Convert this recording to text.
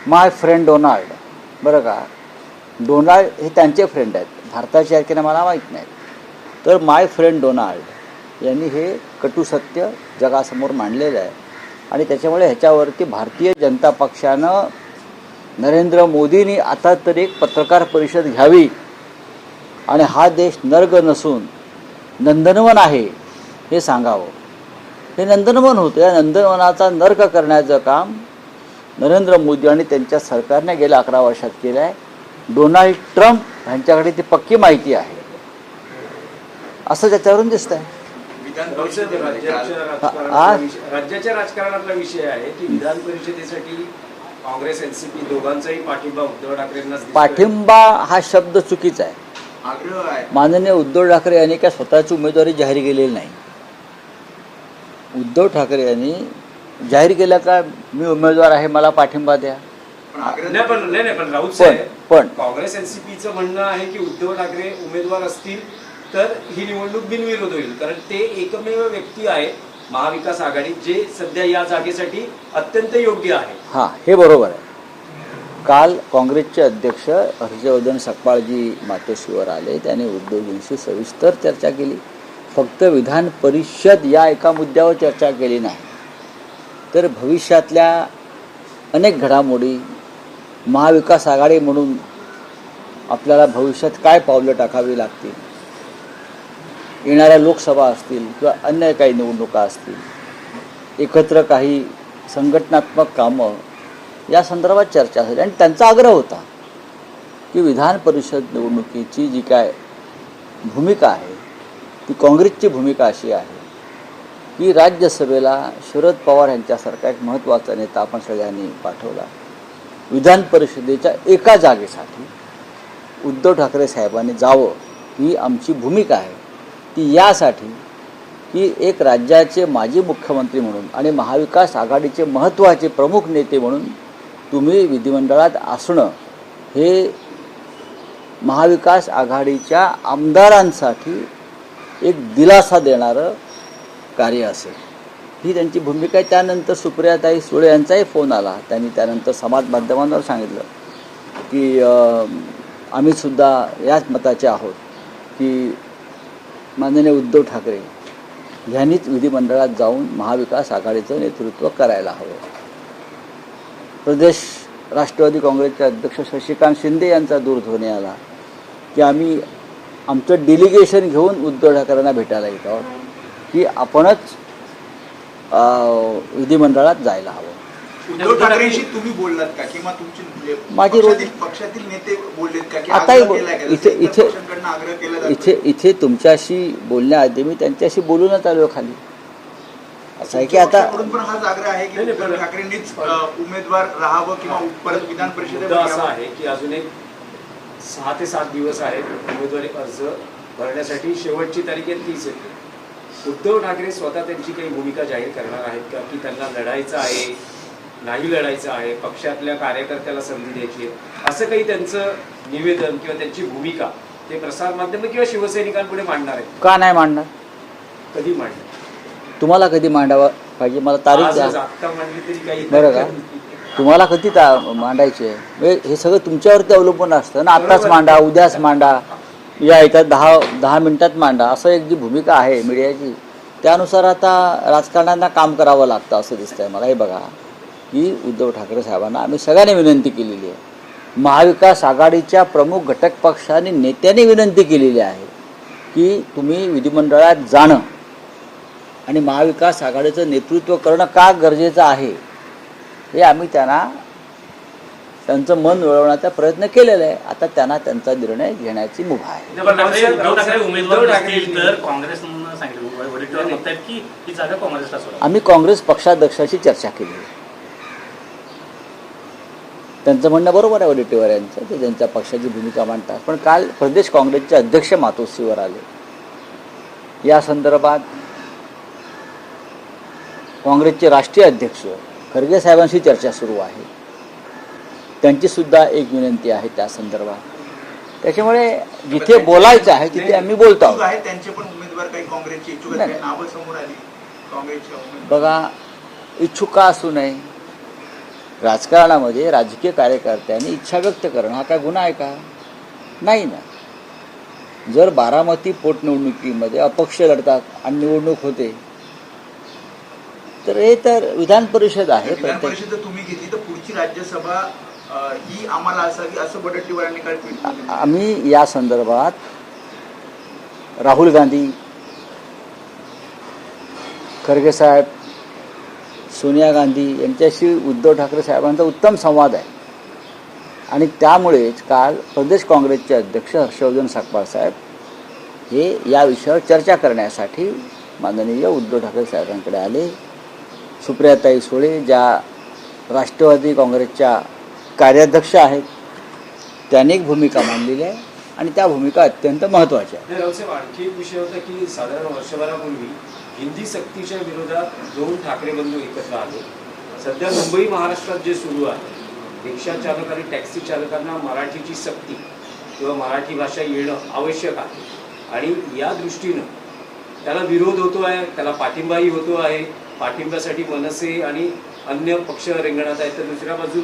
माय friend Donald, बरं का, Donald हे त्यांचे फ्रेंड आहेत, भारताचे आहेत की नाही मला माहीत नाही. तर माय फ्रेंड डोनाल्ड यांनी हे कटू सत्य जगासमोर मांडलेलं आहे. आणि त्याच्यामुळे ह्याच्यावरती भारतीय जनता पक्षानं नरेंद्र मोदींनी आता तरी एक पत्रकार परिषद घ्यावी आणि हा देश नर्क नसून नंदनवन आहे हे सांगावं. हे नंदनवन होतं, या नंदनवनाचा नर्क करण्याचं काम नरेंद्र मोदी आणि त्यांच्या सरकारने गेल्या 11 वर्षात केलं आहे. डोनाल्ड ट्रम्प यांच्याकडे ती पक्की माहिती आहे असं त्याच्यावरून दिसत आहे. राज्याच्या राजकारणातला विषय आहे की विधान परिषदेसाठी काँग्रेस एनसीपी दोघांचाही पाठिंबा उद्धव ठाकरेंना. पाठिंबा हा शब्द चुकीचा आहे. माननीय उद्धव ठाकरे यांनी काय स्वतःची उमेदवारी जाहीर केलेली नाही. उद्धव ठाकरे यांनी जाहीर केलं का मी उमेदवार आहे मला पाठिंबा द्या. पण राऊत साहेब, काँग्रेस एनसीपीचं म्हणणं आहे की उद्धव ठाकरे उमेदवार असतील तर ही निवडणूक बिनविरोध होईल, कारण ते एकमेव व्यक्ती आहे महाविकास आघाडी जे सध्या या जागेसाठी अत्यंत योग्य आहे. हां, हे बरोबर आहे. काल काँग्रेसचे अध्यक्ष हर्षवर्धन सकपाळजी मातोश्रीवर आले, त्याने उद्धवजींशी सविस्तर चर्चा केली. फक्त विधान परिषद या एका मुद्द्यावर चर्चा केली नाही, तर भविष्यातल्या अनेक घडामोडी, महाविकास आघाडी म्हणून आपल्याला भविष्यात काय पावलं टाकावी लागतील, येणाऱ्या लोकसभा असतील किंवा अन्य काही निवडणुका असतील, एकत्र काही संघटनात्मक कामं या संदर्भात चर्चा झाली. आणि त्यांचा आग्रह होता की विधान परिषद निवडणुकीची जी काय भूमिका आहे ती काँग्रेसची भूमिका अशी आहे की राज्यसभेला शरद पवार यांच्यासारखा एक महत्त्वाचा नेता आपण सगळ्यांनी पाठवला. विधान परिषदेच्या एका जागेसाठी उद्धव ठाकरे साहेबांनी जावं ही आमची भूमिका आहे. ती यासाठी की एक राज्याचे माजी मुख्यमंत्री म्हणून आणि महाविकास आघाडीचे महत्त्वाचे प्रमुख नेते म्हणून तुम्ही विधिमंडळात असणं हे महाविकास आघाडीच्या आमदारांसाठी एक दिलासा देणारं कार्य असेल, ही त्यांची भूमिका आहे. त्यानंतर सुप्रियाताई सुळे यांचाही फोन आला. त्यांनी त्यानंतर समाज माध्यमांवर सांगितलं की आम्हीसुद्धा याच मताचे आहोत की माननीय उद्धव ठाकरे यांनीच विधिमंडळात जाऊन महाविकास आघाडीचं नेतृत्व करायला हवं. प्रदेश राष्ट्रवादी काँग्रेसचे अध्यक्ष शशिकांत शिंदे यांचा दूरध्वनी आला की आम्ही आमचं डेलिगेशन घेऊन उद्धव ठाकरेंना भेटायला येत आहोत की आपणच विधिमंडळात जायला हवं. उद्धव ठाकरेंशी तुम्ही बोललात का किंवा तुमचे माझी पक्षातील नेते बोललेत का की आताही आग्रह केला इथे तुमच्याशी बोलण्याआधी मी त्यांच्याशी बोलूनच आलो खाली. असं आहे की आता पण हाच आग्रह आहे की उद्धव ठाकरेंनीच उमेदवार राहावं किंवा परत विधान परिषदेत असं आहे की अजून एक 6 ते 7 दिवस आहेत उमेदवारी अर्ज भरण्यासाठी. शेवटची तारीख आहे 30 एप्रिल. उद्धव ठाकरे स्वतः त्यांची काही भूमिका जाहीर करणार आहेत का की त्यांना लढायचं आहे, नाही लढायचं आहे, पक्षातल्या कार्यकर्त्याला संधी द्यायची आहे, असं काही त्यांचं निवेदन किंवा त्यांची भूमिका ते प्रसारमाध्यम किंवा शिवसैनिकांपुढे मांडणार आहेत? का नाही मांडणार? कधी मांडणार? तुम्हाला कधी मांडावं पाहिजे मला तारीख द्या मांडली तरी काही बरं का. तुम्हाला कधी मांडायची आहे हे सगळं तुमच्यावरती अवलंबून असतं ना. आत्ताच मांडा, उद्याच मांडा, या इथं 10 मिनिटात मांडा, असं एक जी भूमिका आहे मीडियाची त्यानुसार आता राजकारण्यांना काम करावं लागतं असं दिसतंय मला. हे बघा की उद्धव ठाकरे साहेबांना आम्ही सगळ्यांनी विनंती केलेली आहे, महाविकास आघाडीच्या प्रमुख घटक पक्षांनी नेत्यांनी विनंती केलेली आहे की तुम्ही विधिमंडळात जाणं आणि महाविकास आघाडीचं नेतृत्व करणं का गरजेचं आहे हे आम्ही त्यांचं मन वळवण्याचा प्रयत्न केलेला आहे. आता त्यांना त्यांचा निर्णय घेण्याची मुभा आहे. आम्ही काँग्रेस पक्षाध्यक्षाशी चर्चा केली. त्यांचं म्हणणं बरोबर आहे वडेट्टीवार यांचं, ते त्यांच्या पक्षाची भूमिका मांडतात. पण काल प्रदेश काँग्रेसचे अध्यक्ष मातोश्रीवर आले. या संदर्भात काँग्रेसचे राष्ट्रीय अध्यक्ष खरगे साहेबांशी चर्चा सुरू आहे. त्यांची सुद्धा एक विनंती आहे त्या संदर्भात. त्याच्यामुळे जिथे बोलायचं आहे तिथे आम्ही बोलतो आहोत. त्यांचे पण उमेदवार काही काँग्रेसचे इच्छुक आहेत, नावं समोर आली काँग्रेसच्या. बघा, इच्छुक का असू नये, राजकारणामध्ये राजकीय कार्यकर्त्यांनी इच्छा व्यक्त करणं हा काय गुन्हा आहे का? नाही ना. जर बारामती पोटनिवडणुकीमध्ये अपक्ष लढतात आणि निवडणूक होते तर हे तर विधान परिषद आहे. विधान परिषद जर तुम्ही घेतली तर पुढची राज्यसभा ही आम्हाला असावी असं वडेट्टीवारांनी काल ट्विट केलं. आम्ही या संदर्भात राहुल गांधी, खरगे साहेब, सोनिया गांधी यांच्याशी उद्धव ठाकरे साहेबांचा उत्तम संवाद आहे आणि त्यामुळेच काल प्रदेश काँग्रेसचे अध्यक्ष हर्षवर्धन सकपाळ साहेब हे या विषयावर चर्चा करण्यासाठी माननीय उद्धव ठाकरे साहेबांकडे आले. सुप्रियाताई सुळे ज्या राष्ट्रवादी काँग्रेसच्या कार्याध्यक्ष आहेत त्यांनी एक भूमिका मांडलेली आहे आणि त्या भूमिका अत्यंत महत्त्वाच्या आहेत. रावसाहेब, आणखी एक विषय होता की साधारण वर्षभरापूर्वी हिंदी सक्तीच्या विरोधात दोन ठाकरे बंधू एकत्र आले. सध्या मुंबई महाराष्ट्रात जे सुरू आहे, रिक्षा चालक आणि टॅक्सी चालकांना मराठीची सक्ती किंवा मराठी भाषा येणं आवश्यक आहे आणि या दृष्टीनं त्याला विरोध होतो आहे, त्याला पाठिंबाही होतो आहे. पाठिंब्यासाठी मनसे आणि अन्य पक्ष रिंगणात आहेत, तर दुसऱ्या बाजूला